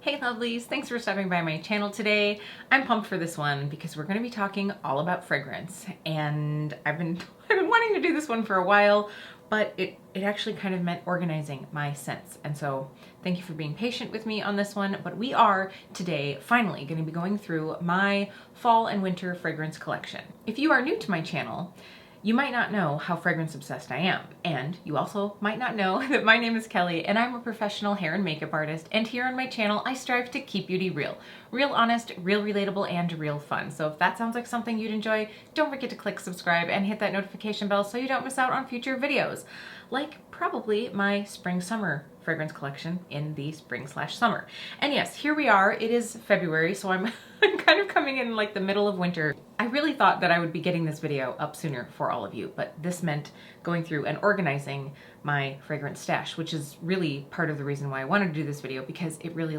Hey lovelies, thanks for stopping by my channel today. I'm pumped for this one because we're going to be talking all about fragrance, and I've been wanting to do this one for a while, but it actually kind of meant organizing my scents. And so thank you for being patient with me on this one, but we are today finally going to be going through my fall and winter fragrance collection. If you are new to my channel, you might not know how fragrance obsessed I am, and you also might not know that my name is Kelly and I'm a professional hair and makeup artist, and here on my channel I strive to keep beauty real. Real honest, real relatable, and real fun. So if that sounds like something you'd enjoy, don't forget to click subscribe and hit that notification bell so you don't miss out on future videos. Like probably my spring-summer fragrance collection in the spring/summer. And yes, here we are. It is February, so I'm kind of coming in like the middle of winter. I really thought that I would be getting this video up sooner for all of you, but this meant going through and organizing my fragrance stash, which is really part of the reason why I wanted to do this video, because it really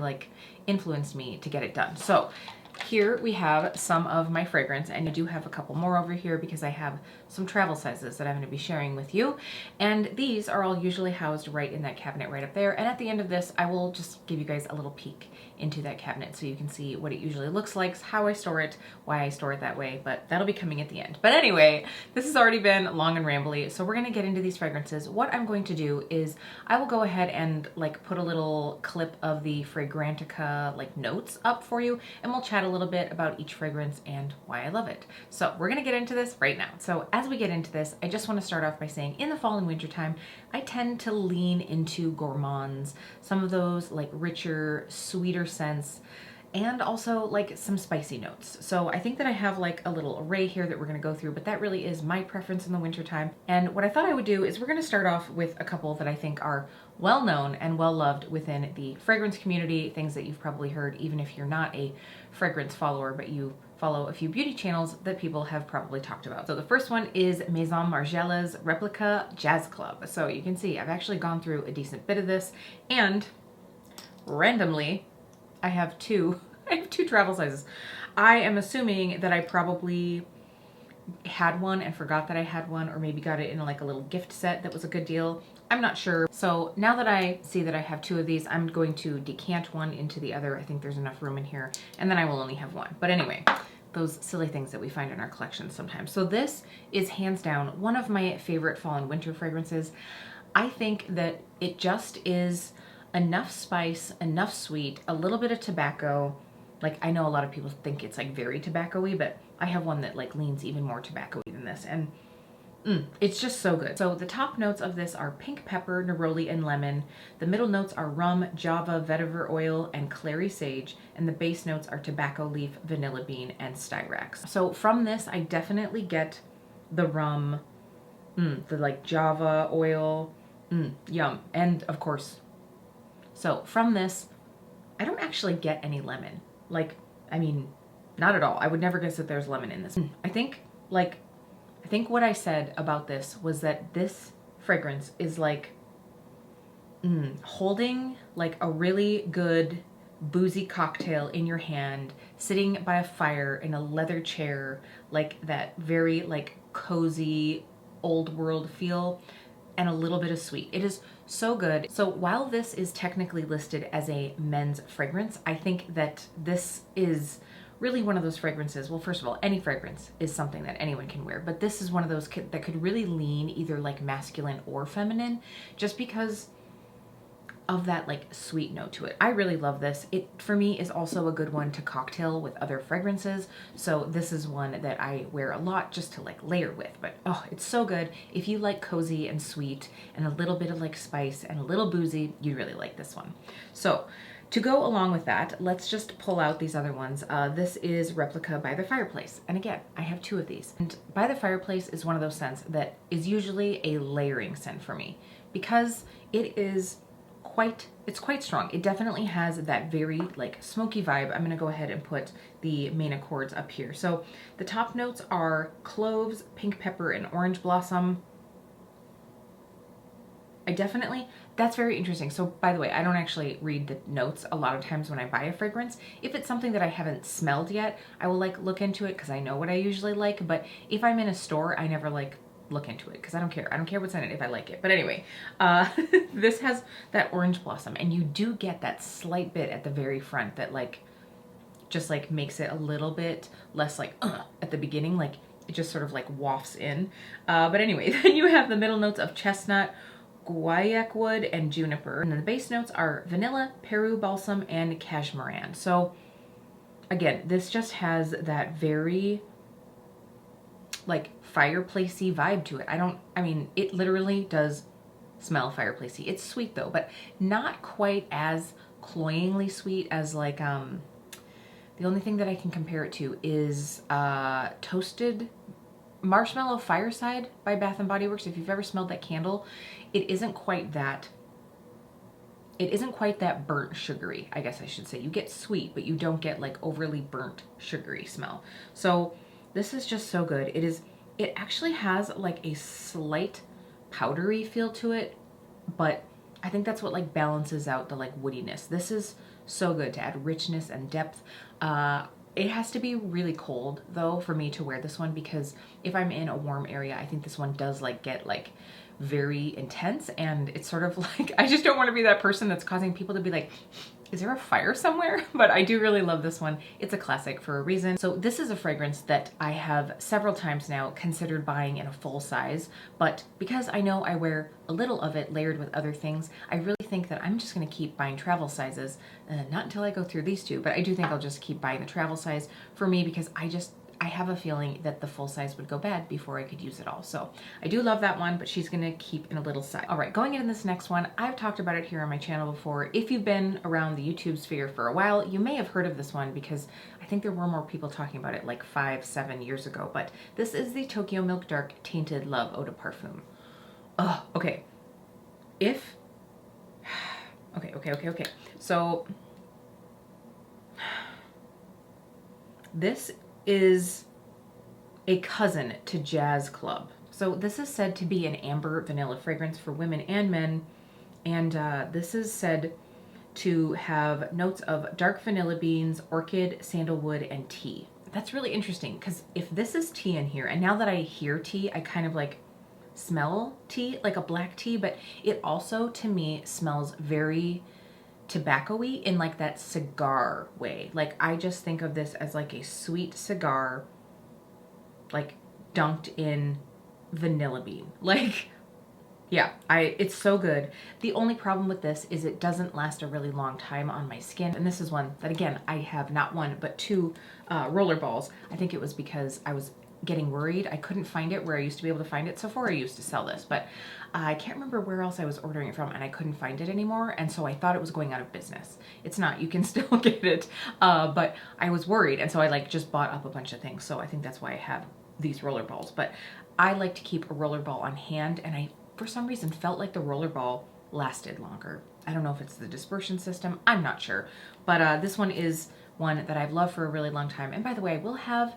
influenced me to get it done. So here we have some of my fragrance, and I do have a couple more over here because I have some travel sizes that I'm going to be sharing with you. And these are all usually housed right in that cabinet right up there. And at the end of this, I will just give you guys a little peek into that cabinet so you can see what it usually looks like, how I store it, why I store it that way, but that'll be coming at the end. But anyway, this has already been long and rambly, so we're going to get into these fragrances. What I'm going to do is I will go ahead and put a little clip of the Fragrantica notes up for you, and we'll chat a little bit about each fragrance and why I love it. So we're gonna get into this right now. So as we get into this, I just want to start off by saying in the fall and winter time, I tend to lean into gourmands, some of those richer, sweeter scents, and also some spicy notes. So I think that I have a little array here that we're going to go through, but that really is my preference in the winter time. And what I thought I would do is we're going to start off with a couple that I think are well known and well loved within the fragrance community, things that you've probably heard even if you're not a fragrance follower, but you follow a few beauty channels that people have probably talked about. So the first one is Maison Margiela's Replica Jazz Club. So you can see I've actually gone through a decent bit of this, and randomly I have two travel sizes. I am assuming that I probably had one and forgot that I had one, or maybe got it in a little gift set that was a good deal. I'm not sure. So now that I see that I have two of these, I'm going to decant one into the other. I think there's enough room in here, and then I will only have one. But anyway, those silly things that we find in our collections sometimes. So this is hands down one of my favorite fall and winter fragrances. I think that it just is enough spice, enough sweet, a little bit of tobacco. I know a lot of people think it's very tobacco-y, but I have one that leans even more tobacco-y than this, and it's just so good. So the top notes of this are pink pepper, neroli, and lemon. The middle notes are rum, java, vetiver oil, and clary sage, and the base notes are tobacco leaf, vanilla bean, and styrax. So from this, I definitely get the rum, the java oil, yum, and of course. So from this, I don't actually get any lemon. I mean, not at all. I would never guess that there's lemon in this. I think what I said about this was that this fragrance is holding a really good boozy cocktail in your hand, sitting by a fire in a leather chair, that very cozy old world feel, and a little bit of sweet. It is so good. So while this is technically listed as a men's fragrance, I think that this is really one of those fragrances. Well, first of all, any fragrance is something that anyone can wear, but this is one of those that could really lean either masculine or feminine, just because of that sweet note to it. I really love this. It for me is also a good one to cocktail with other fragrances. So this is one that I wear a lot just to layer with, but oh, it's so good. If you like cozy and sweet and a little bit of spice and a little boozy, you really like this one. So to go along with that, let's just pull out these other ones. This is Replica by the Fireplace. And again, I have two of these. And by the Fireplace is one of those scents that is usually a layering scent for me, because it is it's quite strong. It definitely has that very smoky vibe. I'm gonna go ahead and put the main accords up here. So the top notes are cloves, pink pepper, and orange blossom. That's very interesting. So by the way, I don't actually read the notes a lot of times when I buy a fragrance. If it's something that I haven't smelled yet, I will look into it because I know what I usually like. But if I'm in a store, I never look into it because I don't care. I don't care what's in it if I like it. But anyway, this has that orange blossom, and you do get that slight bit at the very front that like just like makes it a little bit less like at the beginning, like it just sort of like wafts in. But anyway, then you have the middle notes of chestnut, guaiac wood, and juniper. And then the base notes are vanilla, Peru balsam, and cashmeran. So again, this just has that very like fireplacey vibe to it. I mean, it literally does smell fireplacey. It's sweet though, but not quite as cloyingly sweet as like, the only thing that I can compare it to is Toasted Marshmallow Fireside by Bath & Body Works. If you've ever smelled that candle, it isn't quite that burnt sugary, I guess I should say. You get sweet, but you don't get like overly burnt sugary smell. So this is just so good. It actually has like a slight powdery feel to it, but I think that's what like balances out the like woodiness. This is so good to add richness and depth. It has to be really cold though for me to wear this one, because if I'm in a warm area, I think this one does like get like very intense, and it's sort of like, I just don't want to be that person that's causing people to be like, is there a fire somewhere? But I do really love this one. It's a classic for a reason. So this is a fragrance that I have several times now considered buying in a full size, but because I know I wear a little of it layered with other things, I really think that I'm just going to keep buying travel sizes, not until I go through these two, but I do think I'll just keep buying the travel size for me, because I have a feeling that the full size would go bad before I could use it all. So I do love that one, but she's gonna keep in a little size. All right, going into this next one, I've talked about it here on my channel before. If you've been around the YouTube sphere for a while, you may have heard of this one, because I think there were more people talking about it like 5-7 years ago, but this is the Tokyo Milk Dark Tainted Love Eau de Parfum. Oh, okay. Okay. So this is a cousin to Jazz Club. So this is said to be an amber vanilla fragrance for women and men, and this is said to have notes of dark vanilla beans, orchid, sandalwood, and tea. That's really interesting, because if this is tea in here, and now that I hear tea, I kind of like smell tea, like a black tea, but it also to me smells very tobacco-y in like that cigar way. Like I just think of this as like a sweet cigar, like dunked in vanilla bean. Like, yeah, it's so good. The only problem with this is it doesn't last a really long time on my skin. And this is one that, again, I have not one, but two roller balls. I think it was because I was getting worried. I couldn't find it where I used to be able to find it. Sephora used to sell this, but I can't remember where else I was ordering it from, and I couldn't find it anymore. And so I thought it was going out of business. It's not, you can still get it. But I was worried. And so I like just bought up a bunch of things. So I think that's why I have these roller balls, but I like to keep a roller ball on hand, and I for some reason felt like the roller ball lasted longer. I don't know if it's the dispersion system, I'm not sure, but this one is one that I've loved for a really long time. And by the way, I will have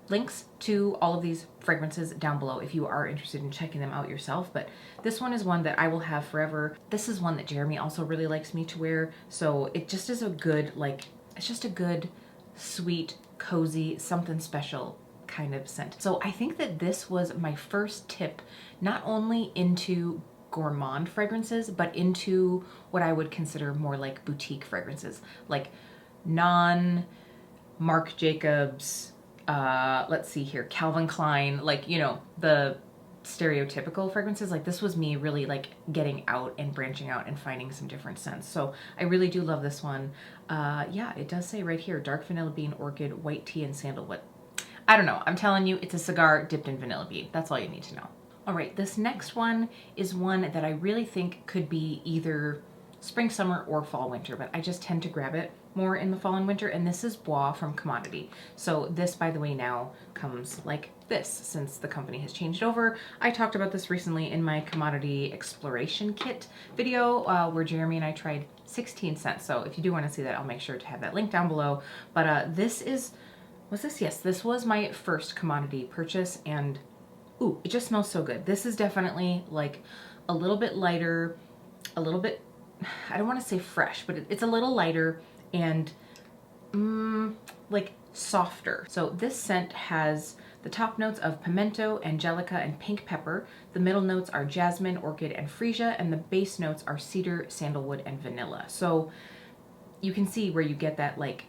links to all of these fragrances down below if you are interested in checking them out yourself, but this one is one that I will have forever. This is one that Jeremy also really likes me to wear, so it just is a good, like, it's just a good, sweet, cozy, something special kind of scent. So I think that this was my first tip, not only into gourmand fragrances, but into what I would consider more like boutique fragrances, like non-Marc Jacobs, let's see here, Calvin Klein, like, you know, the stereotypical fragrances. Like this was me really like getting out and branching out and finding some different scents. So I really do love this one. Yeah, it does say right here, dark vanilla bean, orchid, white tea, and sandalwood. I don't know, I'm telling you, it's a cigar dipped in vanilla bean. That's all you need to know. All right, this next one is one that I really think could be either spring, summer, or fall, winter, but I just tend to grab it more in the fall and winter, and this is Bois from Commodity. So this, by the way, now comes like this since the company has changed over. I talked about this recently in my Commodity Exploration Kit video where Jeremy and I tried 16 scents. So if you do want to see that, I'll make sure to have that link down below. But this is, was this? Yes, this was my first Commodity purchase, and ooh, it just smells so good. This is definitely like a little bit lighter, a little bit, I don't want to say fresh, but it's a little lighter and like softer. So this scent has the top notes of pimento, angelica, and pink pepper. The middle notes are jasmine, orchid, and freesia, and the base notes are cedar, sandalwood, and vanilla. So you can see where you get that like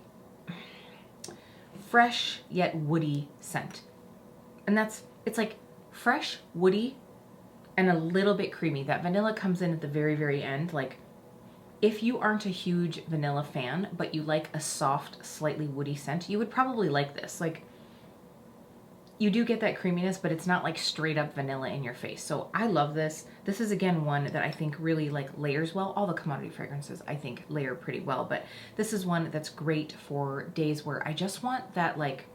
fresh yet woody scent. And it's like fresh, woody, and a little bit creamy. That vanilla comes in at the very, very end. Like, if you aren't a huge vanilla fan, but you like a soft, slightly woody scent, you would probably like this. Like, you do get that creaminess, but it's not like straight up vanilla in your face. So I love this. This is again one that I think really like layers well. All the commodity fragrances I think layer pretty well, but this is one that's great for days where I just want that, like,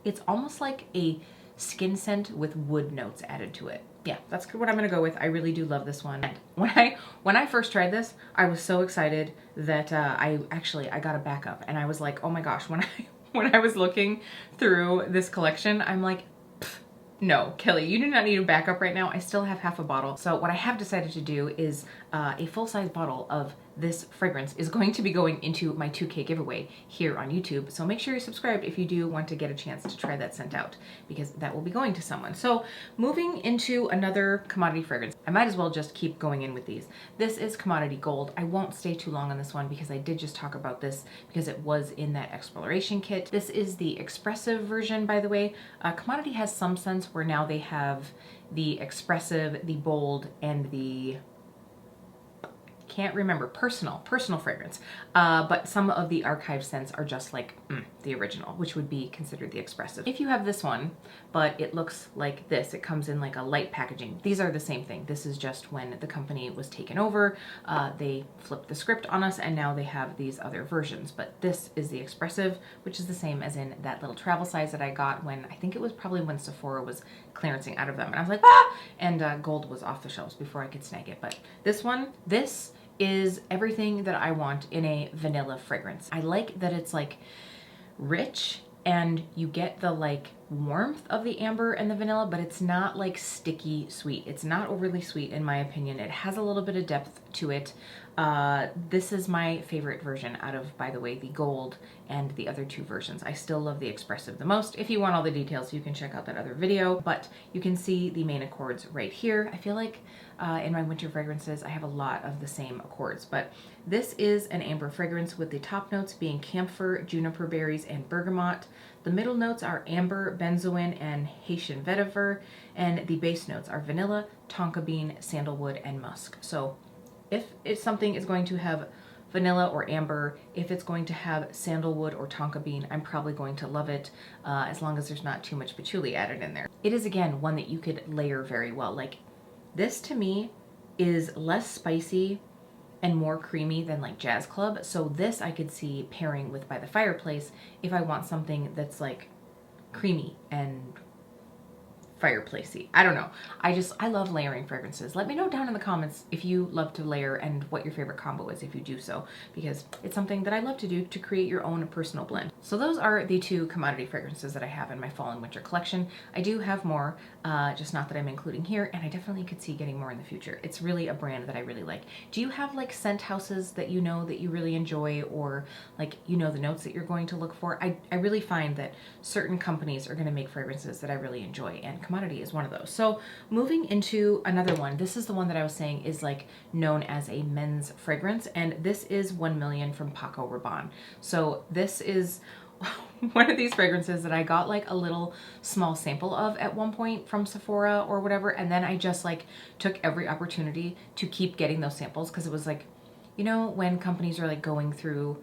it's almost like a skin scent with wood notes added to it. Yeah, that's what I'm gonna go with. I really do love this one. And when I first tried this, I was so excited that I got a backup, and I was like, oh my gosh, when I was looking through this collection, I'm like, no, Kelly, you do not need a backup right now. I still have half a bottle. So what I have decided to do is a full-size bottle of this fragrance is going to be going into my 2K giveaway here on YouTube. So make sure you're subscribed if you do want to get a chance to try that scent out, because that will be going to someone. So moving into another commodity fragrance, I might as well just keep going in with these. This is Commodity Gold. I won't stay too long on this one because I did just talk about this because it was in that exploration kit. This is the expressive version, by the way. Commodity has some scents where now they have the expressive, the bold, and the can't remember, personal fragrance. But some of the archive scents are just like the original, which would be considered the expressive. If you have this one, but it looks like this, it comes in like a light packaging. These are the same thing. This is just when the company was taken over, they flipped the script on us, and now they have these other versions. But this is the expressive, which is the same as in that little travel size that I got when, I think it was probably when Sephora was clearancing out of them. And I was like, ah! And gold was off the shelves before I could snag it. But this one, this is everything that I want in a vanilla fragrance. I like that it's like rich and you get the like warmth of the amber and the vanilla, but it's not like sticky sweet. It's not overly sweet in my opinion. It has a little bit of depth to it. This is my favorite version out of, by the way, the gold and the other two versions. I still love the expressive the most. If you want all the details, you can check out that other video, but you can see the main accords right here. I feel like in my winter fragrances, I have a lot of the same accords, but this is an amber fragrance with the top notes being camphor, juniper berries, and bergamot. The middle notes are amber, benzoin, and Haitian vetiver, and the base notes are vanilla, tonka bean, sandalwood, and musk. So if something is going to have vanilla or amber, if it's going to have sandalwood or tonka bean, I'm probably going to love it, as long as there's not too much patchouli added in there. It is, again, one that you could layer very well. Like, this to me is less spicy and more creamy than like Jazz Club. So this I could see pairing with By the Fireplace if I want something that's like creamy and fireplacey. I don't know. I love layering fragrances. Let me know down in the comments if you love to layer and what your favorite combo is if you do so, because it's something that I love to do to create your own personal blend. So those are the two commodity fragrances that I have in my fall and winter collection. I do have more, just not that I'm including here, and I definitely could see getting more in the future. It's really a brand that I really like. Do you have like scent houses that you know that you really enjoy, or like you know the notes that you're going to look for? I really find that certain companies are going to make fragrances that I really enjoy, and Commodity is one of those. So moving into another one, this is the one that I was saying is like known as a men's fragrance, and this is 1 Million from Paco Rabanne. So this is one of these fragrances that I got like a little small sample of at one point from Sephora or whatever, and then I just like took every opportunity to keep getting those samples, because it was like, you know, when companies are like going through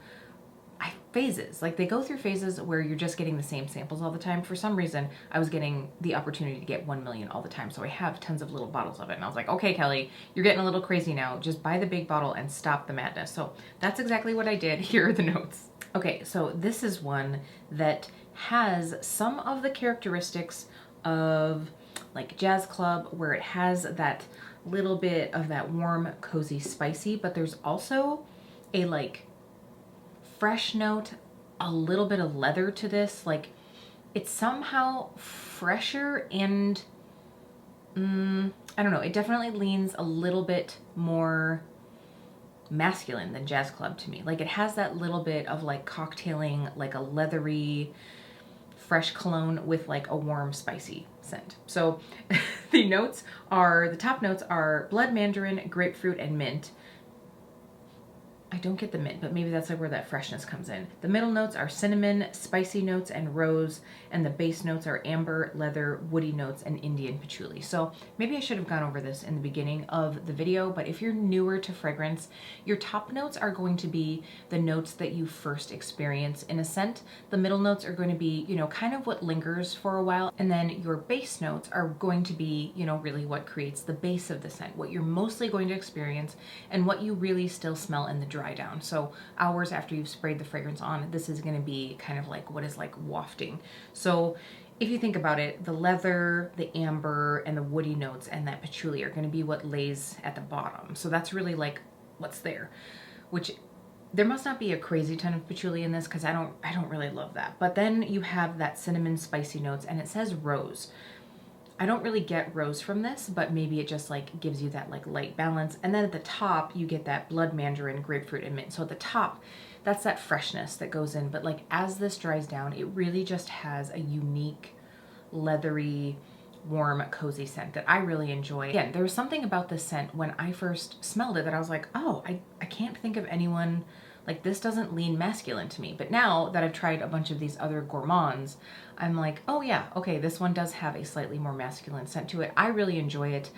phases, like they go through phases where you're just getting the same samples all the time. For some reason, I was getting the opportunity to get 1 million all the time, so I have tons of little bottles of it, and I was like, okay, Kelly, you're getting a little crazy now. Just buy the big bottle and stop the madness. So that's exactly what I did. Here are the notes. Okay, so this is one that has some of the characteristics of like Jazz Club, where it has that little bit of that warm, cozy, spicy, but there's also a like fresh note, a little bit of leather to this. Like, it's somehow fresher and I don't know, it definitely leans a little bit more masculine than Jazz Club to me. Like, it has that little bit of like cocktailing, like a leathery, fresh cologne with like a warm, spicy scent. So the top notes are blood mandarin, grapefruit, and mint. I don't get the mint, but maybe that's like where that freshness comes in. The middle notes are cinnamon, spicy notes, and rose, and the base notes are amber, leather, woody notes, and Indian patchouli. So maybe I should have gone over this in the beginning of the video, but if you're newer to fragrance, your top notes are going to be the notes that you first experience in a scent. The middle notes are going to be, you know, kind of what lingers for a while, and then your base notes are going to be, you know, really what creates the base of the scent, what you're mostly going to experience, and what you really still smell in the dry down. So hours after you've sprayed the fragrance on, this is going to be kind of like what is like wafting. So if you think about it, the leather, the amber, and the woody notes and that patchouli are going to be what lays at the bottom. So that's really like what's there, which there must not be a crazy ton of patchouli in this because I don't really love that. But then you have that cinnamon spicy notes, and it says rose. I don't really get rose from this, but maybe it just like gives you that like light balance. And then at the top, you get that blood mandarin, grapefruit, and mint. So at the top, that's that freshness that goes in. But like as this dries down, it really just has a unique, leathery, warm, cozy scent that I really enjoy. Again, there was something about this scent when I first smelled it that I was like, oh, I can't think of anyone, like this doesn't lean masculine to me. But now that I've tried a bunch of these other gourmands, I'm like, oh yeah, okay, this one does have a slightly more masculine scent to it. I really enjoy it.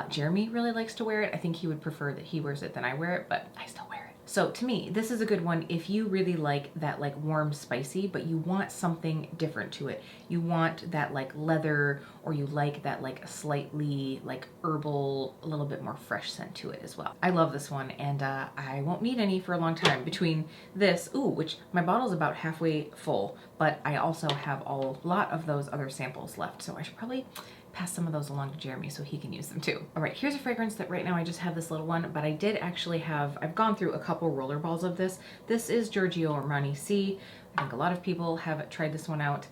Jeremy really likes to wear it. I think he would prefer that he wears it than I wear it, but I still wear it. So to me, this is a good one if you really like that like warm, spicy, but you want something different to it. You want that like leather, or you like that like slightly like herbal, a little bit more fresh scent to it as well. I love this one, and I won't need any for a long time between this, which my bottle's about halfway full, but I also have a lot of those other samples left. So I should probably pass some of those along to Jeremy so he can use them too. All right, here's a fragrance that right now I just have this little one, but I did actually have, I've gone through a couple roller balls of this. This is Giorgio Armani C. I think a lot of people have tried this one out.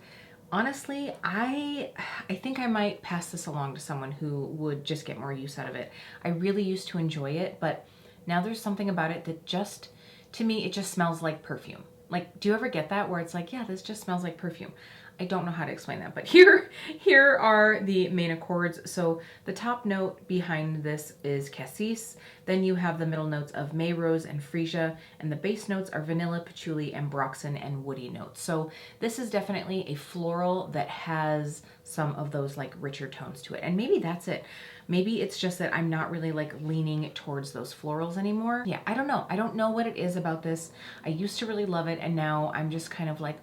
Honestly, I think I might pass this along to someone who would just get more use out of it. I really used to enjoy it, but now there's something about it that just, to me, it just smells like perfume. Like, do you ever get that where it's like, yeah, this just smells like perfume? I don't know how to explain that, but here are the main accords. So the top note behind this is cassis. Then you have the middle notes of May Rose and Freesia, and the base notes are vanilla, patchouli, ambroxan, and woody notes. So this is definitely a floral that has some of those like richer tones to it. And maybe that's it. Maybe it's just that I'm not really like leaning towards those florals anymore. Yeah, I don't know. I don't know what it is about this. I used to really love it, and now I'm just kind of like,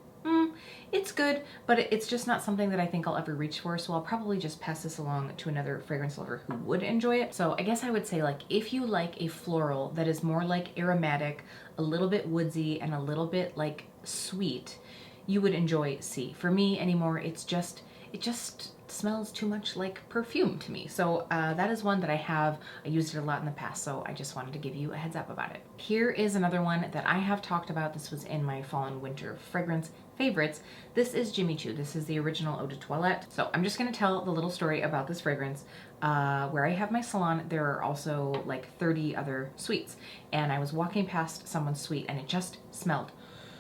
it's good, but it's just not something that I think I'll ever reach for, so I'll probably just pass this along to another fragrance lover who would enjoy it. So I guess I would say, like, if you like a floral that is more like aromatic, a little bit woodsy, and a little bit like sweet, you would enjoy C. For me anymore, it just smells too much like perfume to me. So that is one that I have. I used it a lot in the past, so I just wanted to give you a heads up about it. Here is another one that I have talked about. This was in my fall and winter fragrance favorites. This is Jimmy Choo. This is the original Eau de Toilette. So I'm just gonna tell the little story about this fragrance. Where I have my salon, there are also like 30 other suites, and I was walking past someone's suite and it just smelled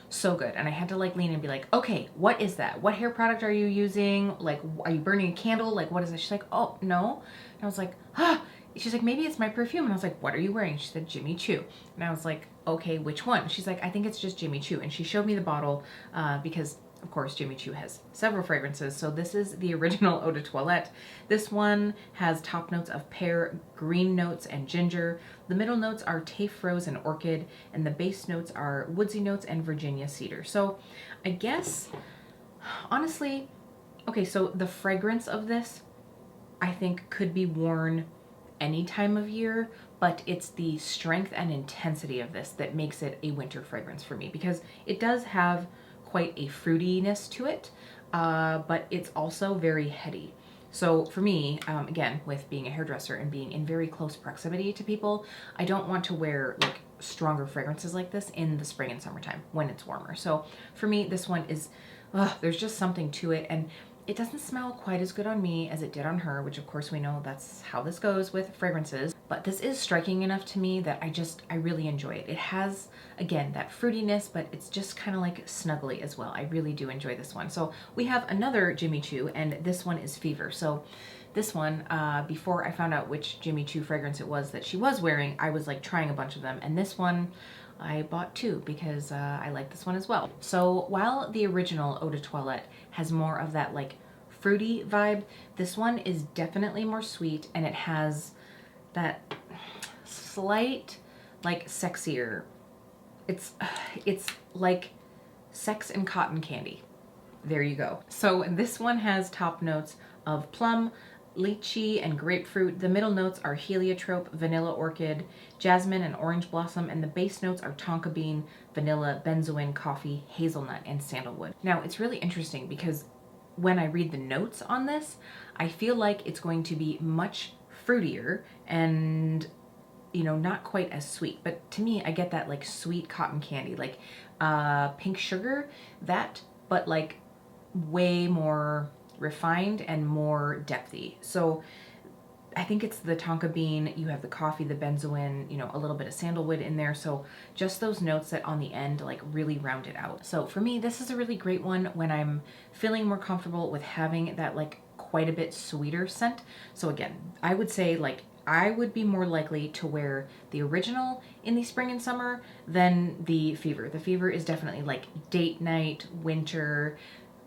so good, and I had to like lean and be like, okay, what is that? What hair product are you using? Like, are you burning a candle? Like, what is it? She's like, oh, no. And I was like, ah. She's like, maybe it's my perfume. And I was like, what are you wearing? She said, Jimmy Choo. And I was like, okay, which one? She's like, I think it's just Jimmy Choo. And she showed me the bottle because, of course, Jimmy Choo has several fragrances. So this is the original Eau de Toilette. This one has top notes of pear, green notes, and ginger. The middle notes are tafe rose and orchid, and the base notes are woodsy notes and Virginia cedar. So I guess, honestly, okay, so the fragrance of this, I think, could be worn any time of year, but it's the strength and intensity of this that makes it a winter fragrance for me, because it does have quite a fruitiness to it, but it's also very heady. So for me, again, with being a hairdresser and being in very close proximity to people, I don't want to wear like stronger fragrances like this in the spring and summertime when it's warmer. So for me, this one is, there's just something to it. And it doesn't smell quite as good on me as it did on her, which of course we know that's how this goes with fragrances. But this is striking enough to me that I really enjoy it. It has, again, that fruitiness, but it's just kind of like snuggly as well. I really do enjoy this one. So we have another Jimmy Choo, and this one is Fever. So this one, before I found out which Jimmy Choo fragrance it was that she was wearing, I was like trying a bunch of them. And this one, I bought two because I like this one as well. So while the original Eau de Toilette has more of that like fruity vibe, this one is definitely more sweet, and it has that slight like sexier. It's like sex and cotton candy. There you go. So this one has top notes of plum, lychee, and grapefruit. The middle notes are heliotrope, vanilla orchid, jasmine, and orange blossom, and the base notes are tonka bean, vanilla, benzoin, coffee, hazelnut, and sandalwood. Now, it's really interesting because when I read the notes on this, I feel like it's going to be much fruitier and, you know, not quite as sweet. But to me, I get that like sweet cotton candy, like pink sugar, that, but like way more refined and more depthy. So I think it's the tonka bean, you have the coffee, the benzoin, you know, a little bit of sandalwood in there. So just those notes that on the end like really round it out. So for me, this is a really great one when I'm feeling more comfortable with having that like quite a bit sweeter scent. So again, I would say like I would be more likely to wear the original in the spring and summer than the Fever. The Fever is definitely like date night, winter.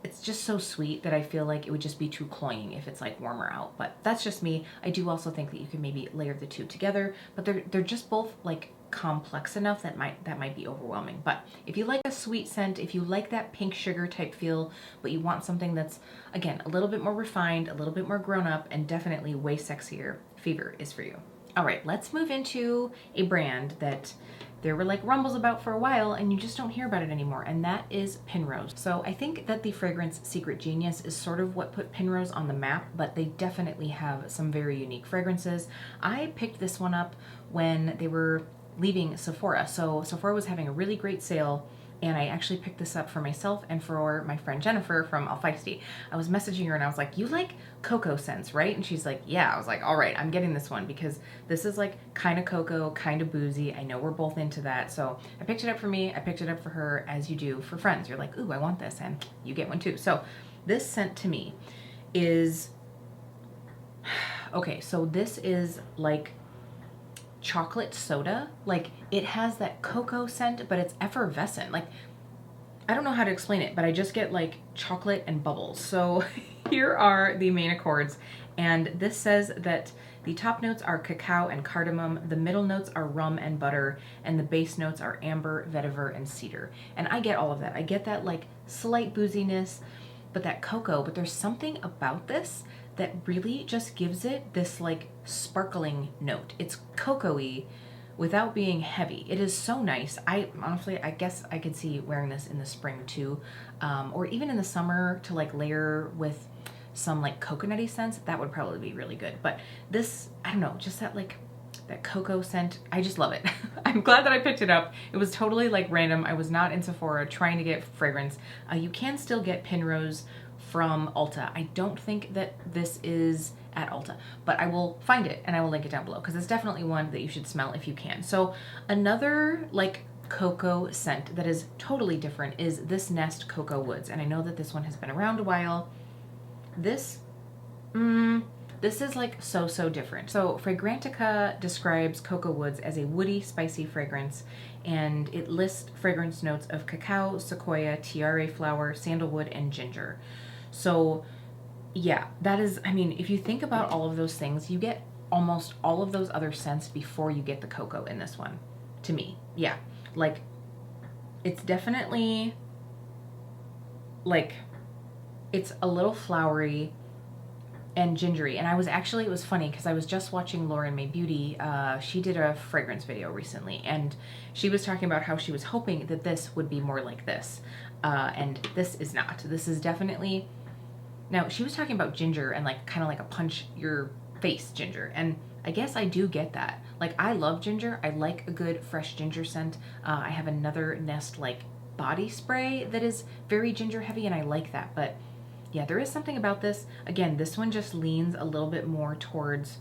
It's just so sweet that I feel like it would just be too cloying if it's like warmer out. But that's just me. I do also think that you can maybe layer the two together, but they're just both like complex enough that might be overwhelming. But if you like a sweet scent, if you like that pink sugar type feel, but you want something that's again a little bit more refined, a little bit more grown up, and definitely way sexier, Fever is for you. All right, let's move into a brand that there were like rumbles about for a while and you just don't hear about it anymore, and that is Penrose. So I think that the fragrance Secret Genius is sort of what put Penrose on the map, but they definitely have some very unique fragrances. I picked this one up when they were leaving Sephora. So Sephora was having a really great sale, and I actually picked this up for myself and for my friend Jennifer from Feisty. I was messaging her and I was like, you like cocoa scents, right? And she's like, yeah. I was like, all right, I'm getting this one because this is like kind of cocoa, kind of boozy. I know we're both into that. So I picked it up for me. I picked it up for her, as you do for friends. You're like, ooh, I want this, and you get one too. So this scent to me is, okay, so this is like chocolate soda. Like it has that cocoa scent, but it's effervescent. Like I don't know how to explain it, but I just get like chocolate and bubbles. So here are the main accords, and this says that the top notes are cacao and cardamom, the middle notes are rum and butter, and the base notes are amber, vetiver, and cedar. And I get all of that. I get that like slight booziness, but that cocoa, but there's something about this that really just gives it this like sparkling note. It's cocoa-y without being heavy. It is so nice. I honestly, I guess I could see wearing this in the spring too, or even in the summer to like layer with some like coconutty scents. That would probably be really good. But this, I don't know, just that like that cocoa scent, I just love it. I'm glad that I picked it up. It was totally like random. I was not in Sephora trying to get fragrance. You can still get Penrose from Ulta. I don't think that this is at Ulta, but I will find it and I will link it down below because it's definitely one that you should smell if you can. So another like cocoa scent that is totally different is this Nest Cocoa Woods, and I know that this one has been around a while. This is like so different. So Fragrantica describes Cocoa Woods as a woody, spicy fragrance, and it lists fragrance notes of cacao, sequoia, tiare flower, sandalwood, and ginger. So yeah, that is, I mean, if you think about all of those things, you get almost all of those other scents before you get the cocoa in this one, to me. Yeah, like, it's definitely, like, it's a little flowery and gingery. And I was actually, it was funny because I was just watching Lauren May Beauty. She did a fragrance video recently, and she was talking about how she was hoping that this would be more like this. And this is not. This is definitely, now she was talking about ginger and like kind of like a punch your face ginger. And I guess I do get that. Like I love ginger. I like a good fresh ginger scent. I have another Nest like body spray that is very ginger heavy, and I like that. But Yeah, there is something about this. Again, this one just leans a little bit more towards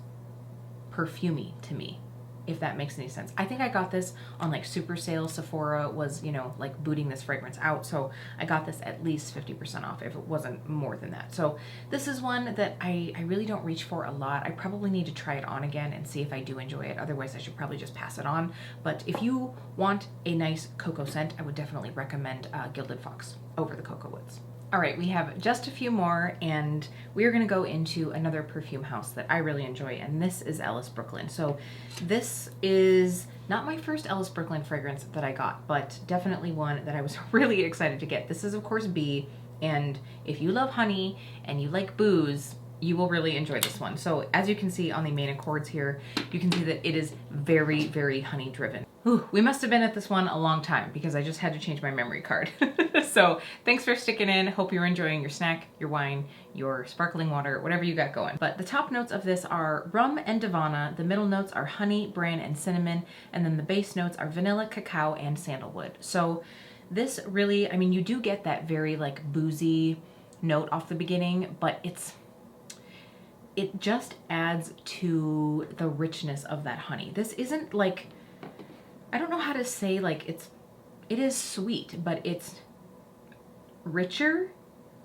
perfumey to me, if that makes any sense. I think I got this on like super sale. Sephora was, you know, like booting this fragrance out. So I got this at least 50% off, if it wasn't more than that. So this is one that I really don't reach for a lot. I probably need to try it on again and see if I do enjoy it. Otherwise, I should probably just pass it on. But if you want a nice cocoa scent, I would definitely recommend Gilded Fox over the Cocoa Woods. All right, we have just a few more, and we are gonna go into another perfume house that I really enjoy, and this is Ellis Brooklyn. So this is not my first Ellis Brooklyn fragrance that I got, but definitely one that I was really excited to get. This is of course Bee, and if you love honey and you like booze, you will really enjoy this one. So as you can see on the main accords here, you can see that it is very, very honey driven. Ooh, we must have been at this one a long time because I just had to change my memory card. So thanks for sticking in. Hope you're enjoying your snack, your wine, your sparkling water, whatever you got going. But the top notes of this are rum and Divana. The middle notes are honey, bran, and cinnamon. And then the base notes are vanilla, cacao, and sandalwood. So this really, I mean, you do get that very like boozy note off the beginning, but it just adds to the richness of that honey. This isn't like, I don't know how to say, like it is sweet, but it's richer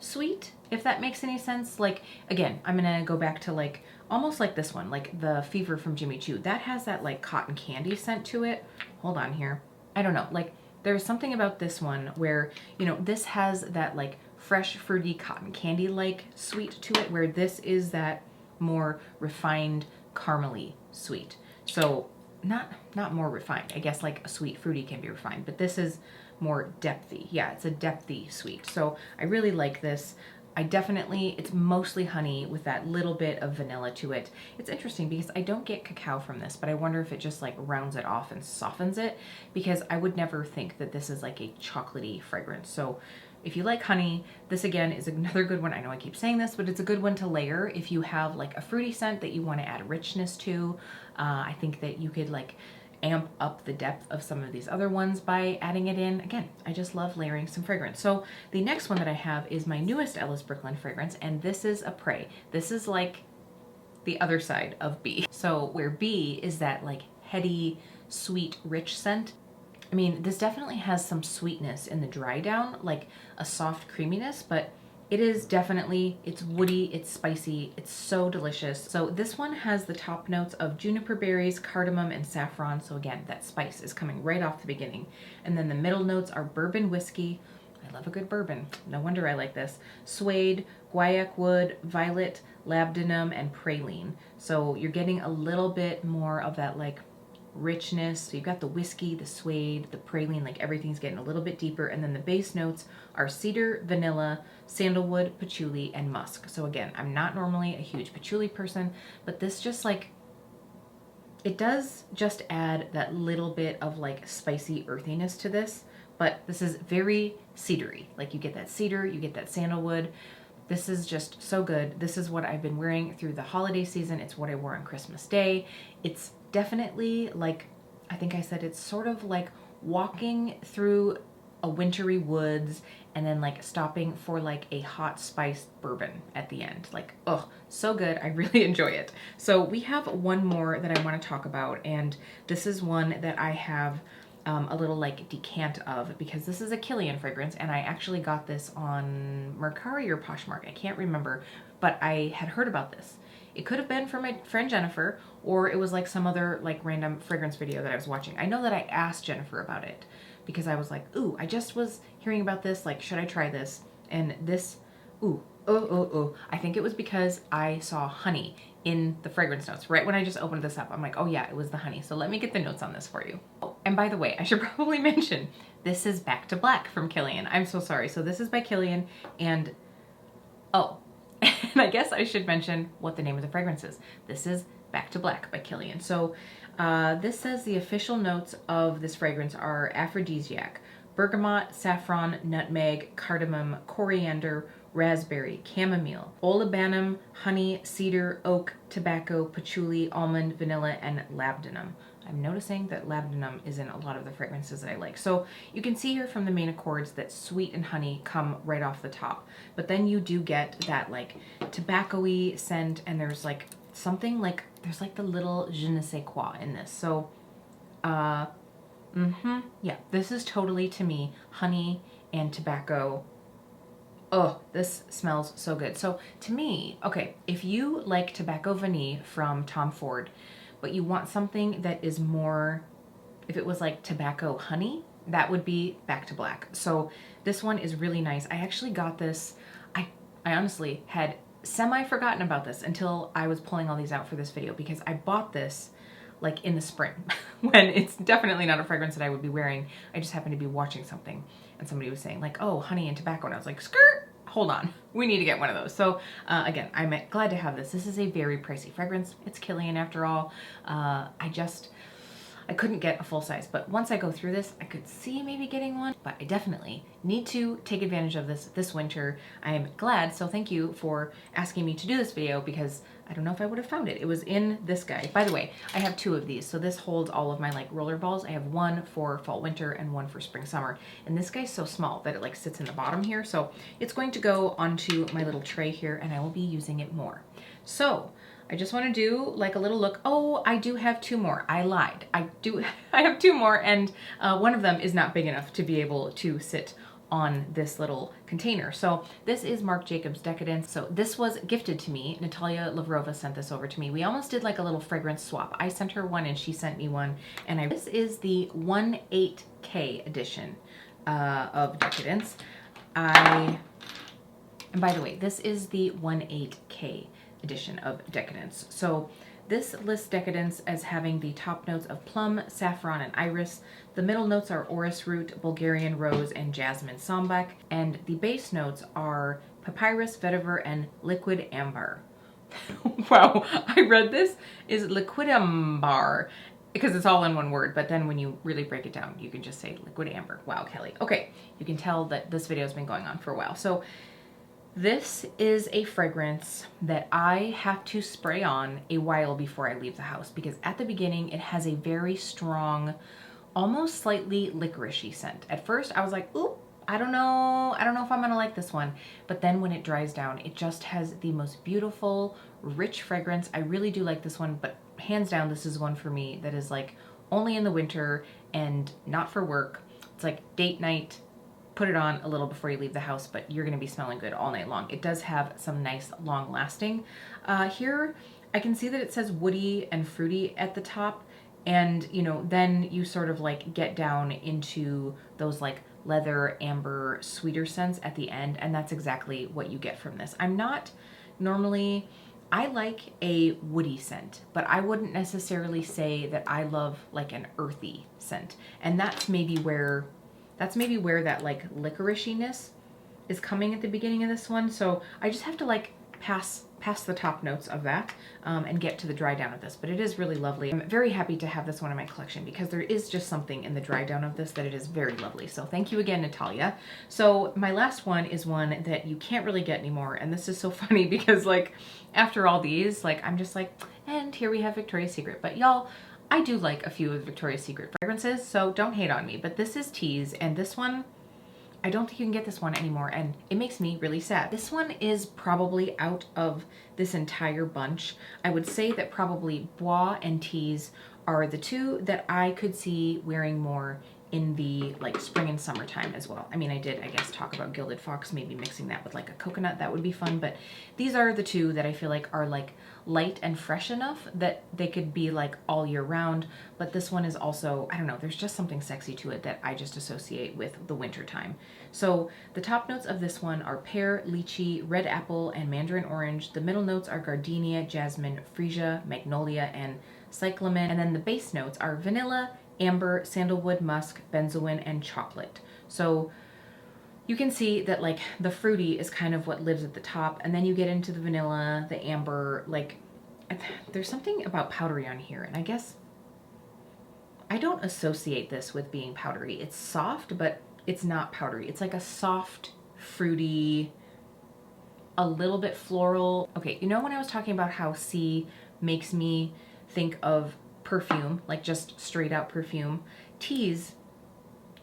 sweet, if that makes any sense. Like, again, I'm gonna go back to like, almost like this one, like the Fever from Jimmy Choo. That has that like cotton candy scent to it. Hold on here. I don't know, like there's something about this one where, you know, this has that like fresh, fruity cotton candy like sweet to it, where this is that more refined caramely sweet. So not more refined. I guess like a sweet fruity can be refined, but this is more depthy. Yeah, it's a depthy sweet. So I really like this. It's mostly honey with that little bit of vanilla to it. It's interesting because I don't get cacao from this, but I wonder if it just like rounds it off and softens it, because I would never think that this is like a chocolatey fragrance. So if you like honey, this again is another good one. I know I keep saying this, but it's a good one to layer if you have like a fruity scent that you want to add richness to. I think that you could like amp up the depth of some of these other ones by adding it in. Again, I just love layering some fragrance. So the next one that I have is my newest Ellis Brooklyn fragrance, and this is a Prey. This is like the other side of Bee. So where Bee is that like heady, sweet, rich scent, I mean, this definitely has some sweetness in the dry down, like a soft creaminess, but it is definitely, it's woody, it's spicy, it's so delicious. So this one has the top notes of juniper berries, cardamom, and saffron. So again, that spice is coming right off the beginning. And then the middle notes are bourbon whiskey. I love a good bourbon. No wonder I like this. Suede, guaiac wood, violet, labdanum, and praline. So you're getting a little bit more of that like richness. So you've got the whiskey, the suede, the praline, like everything's getting a little bit deeper. And then the base notes are cedar, vanilla, sandalwood, patchouli, and musk. So again, I'm not normally a huge patchouli person, but this just like, it does just add that little bit of like spicy earthiness to this, but this is very cedary. Like you get that cedar, you get that sandalwood. This is just so good. This is what I've been wearing through the holiday season. It's what I wore on Christmas Day. It's definitely like, I think I said, it's sort of like walking through a wintry woods and then like stopping for like a hot spiced bourbon at the end. Like, oh, so good. I really enjoy it. So we have one more that I want to talk about, and this is one that I have a little like decant of, because this is a Kilian fragrance, and I actually got this on Mercari or Poshmark. I can't remember, but I had heard about this. It could have been for my friend Jennifer, or it was like some other like random fragrance video that I was watching. I know that I asked Jennifer about it because I was like, ooh, I just was hearing about this, like, should I try this? And this, ooh, I think it was because I saw honey in the fragrance notes. Right when I just opened this up, I'm like, oh yeah, it was the honey. So let me get the notes on this for you. Oh, and by the way, I should probably mention, this is Back to Black from Kilian. I'm so sorry. So this is by Kilian, and oh, and I guess I should mention what the name of the fragrance is. This is Back to Black by Kilian. So this says the official notes of this fragrance are aphrodisiac, bergamot, saffron, nutmeg, cardamom, coriander, raspberry, chamomile, olibanum, honey, cedar, oak, tobacco, patchouli, almond, vanilla, and labdanum. I'm noticing that labdanum is in a lot of the fragrances that I like. So you can see here from the main accords that sweet and honey come right off the top. But then you do get that like tobacco-y scent, and there's like something like, there's like the little je ne sais quoi in this. So, yeah, this is totally, to me, honey and tobacco. Oh, this smells so good. So to me, okay, if you like Tobacco Vanille from Tom Ford, but you want something that is more, if it was like tobacco honey, that would be Back to Black. So this one is really nice. I actually got this, I honestly had semi-forgotten about this until I was pulling all these out for this video, because I bought this like in the spring when it's definitely not a fragrance that I would be wearing. I just happened to be watching something and somebody was saying like, oh, honey and tobacco, and I was like, skirt, hold on, we need to get one of those. So again, I'm glad to have this. This is a very pricey fragrance. It's Kilian after all. I couldn't get a full size, but once I go through this, I could see maybe getting one, but I definitely need to take advantage of this winter. I am glad, so thank you for asking me to do this video, because I don't know if I would have found it. It was in this guy. By the way, I have 2 of these, so this holds all of my like roller balls. I have one for fall winter and one for spring summer, and this guy's so small that it like sits in the bottom here, so it's going to go onto my little tray here, and I will be using it more. So I just want to do like a little look. Oh, I do have 2 more. I lied. I have 2 more, and one of them is not big enough to be able to sit on this little container. So this is Marc Jacobs Decadence. So this was gifted to me. Natalia Lavrova sent this over to me. We almost did like a little fragrance swap. I sent her one and she sent me one. And this is the 18K edition of Decadence. And by the way, this is the 18K edition of Decadence. So this lists Decadence as having the top notes of plum, saffron, and iris. The middle notes are orris root, Bulgarian rose, and jasmine sambac. And the base notes are papyrus, vetiver, and liquid amber. Wow, I read this is liquid amber because it's all in one word, but then when you really break it down, you can just say liquid amber. Wow, Kelly. Okay, you can tell that this video has been going on for a while. So this is a fragrance that I have to spray on a while before I leave the house, because at the beginning it has a very strong, almost slightly licoricey scent. At first I was like, ooh, I don't know if I'm gonna like this one. But then when it dries down, it just has the most beautiful, rich fragrance. I really do like this one, but hands down, this is one for me that is like only in the winter and not for work. It's like date night. Put it on a little before you leave the house, but you're going to be smelling good all night long. It does have some nice long lasting. Here I can see that it says woody and fruity at the top, and you know, then you sort of like get down into those like leather, amber, sweeter scents at the end, and that's exactly what you get from this. I'm not normally, I like a woody scent, but I wouldn't necessarily say that I love like an earthy scent, and that's maybe where that like licoriceiness is coming at the beginning of this one. So I just have to like pass the top notes of that and get to the dry down of this, but it is really lovely. I'm very happy to have this one in my collection because there is just something in the dry down of this that it is very lovely. So thank you again, Natalia. So my last one is one that you can't really get anymore, and this is so funny because like after all these, like I'm just like, and here we have Victoria's Secret. But y'all, I do like a few of Victoria's Secret fragrances, so don't hate on me. But this is Tease, and this one, I don't think you can get this one anymore, and it makes me really sad. This one is probably out of this entire bunch. I would say that probably Bois and Tease are the 2 that I could see wearing more in the like spring and summertime as well. I mean, I did, I guess, talk about Gilded Fox, maybe mixing that with like a coconut, that would be fun, but these are the 2 that I feel like are like light and fresh enough that they could be like all year round. But this one is also, I don't know, there's just something sexy to it that I just associate with the winter time. So the top notes of this one are pear, lychee, red apple, and mandarin orange. The middle notes are gardenia, jasmine, freesia, magnolia, and cyclamen. And then the base notes are vanilla, amber, sandalwood, musk, benzoin, and chocolate. So you can see that like the fruity is kind of what lives at the top, and then you get into the vanilla, the amber, like there's something about powdery on here, and I guess I don't associate this with being powdery. It's soft, but it's not powdery. It's like a soft, fruity, a little bit floral. Okay, you know when I was talking about how C makes me think of perfume, like just straight out perfume. Tease,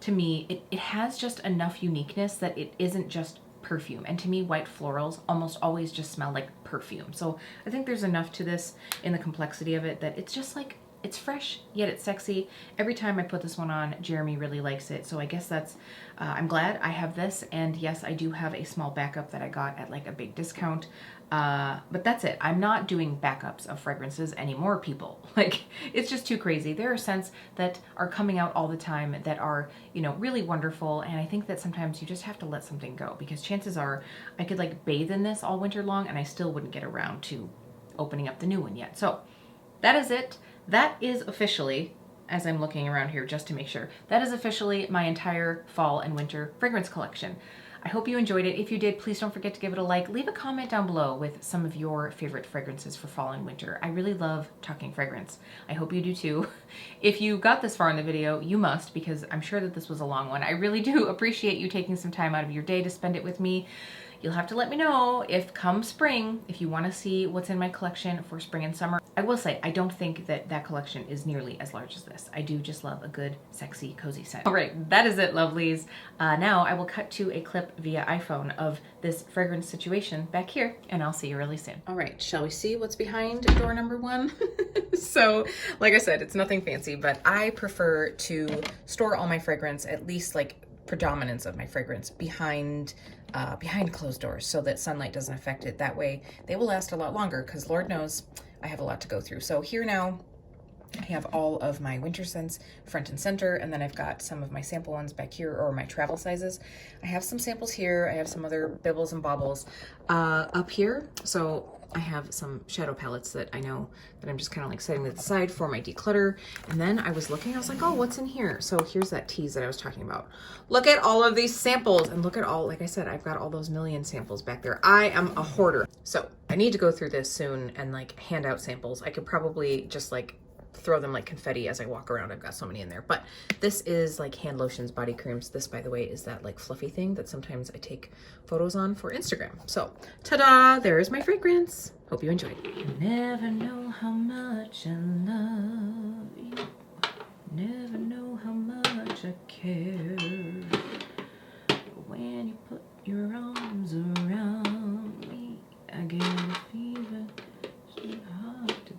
to me, it has just enough uniqueness that it isn't just perfume. And to me, white florals almost always just smell like perfume. So I think there's enough to this in the complexity of it that it's just like, it's fresh, yet it's sexy. Every time I put this one on, Jeremy really likes it. So I guess that's, I'm glad I have this. And yes, I do have a small backup that I got at like a big discount. But that's it. I'm not doing backups of fragrances anymore, people. Like, it's just too crazy. There are scents that are coming out all the time that are, you know, really wonderful. And I think that sometimes you just have to let something go, because chances are I could like bathe in this all winter long and I still wouldn't get around to opening up the new one yet. So that is it. That is officially, as I'm looking around here just to make sure, that is officially my entire fall and winter fragrance collection. I hope you enjoyed it. If you did, please don't forget to give it a like. Leave a comment down below with some of your favorite fragrances for fall and winter. I really love talking fragrance. I hope you do too. If you got this far in the video, you must, because I'm sure that this was a long one. I really do appreciate you taking some time out of your day to spend it with me. You'll have to let me know if come spring, if you want to see what's in my collection for spring and summer. I will say, I don't think that that collection is nearly as large as this. I do just love a good, sexy, cozy scent. All right, that is it, lovelies. Now I will cut to a clip via iPhone of this fragrance situation back here, and I'll see you really soon. All right, shall we see what's behind door number one? So, like I said, it's nothing fancy, but I prefer to store all my fragrance, at least like predominance of my fragrance, behind closed doors so that sunlight doesn't affect it. That way they will last a lot longer, because Lord knows I have a lot to go through. So here now I have all of my winter scents front and center, and then I've got some of my sample ones back here, or my travel sizes. I have some samples here. I have some other bibbles and baubles up here. So I have some shadow palettes that I know that I'm just kind of like setting to the side for my declutter. And then I was looking, I was like, oh, what's in here? So here's that tease that I was talking about. Look at all of these samples, and look at all, like I said, I've got all those million samples back there. I am a hoarder. So I need to go through this soon and like hand out samples. I could probably just like throw them like confetti as I walk around. I've got so many in there. But this is like hand lotions, body creams. This, by the way, is that like fluffy thing that sometimes I take photos on for Instagram. So ta-da, there's my fragrance. Hope you enjoyed. You never know how much I love you. Never know how much I care. When you put your arms around me, I get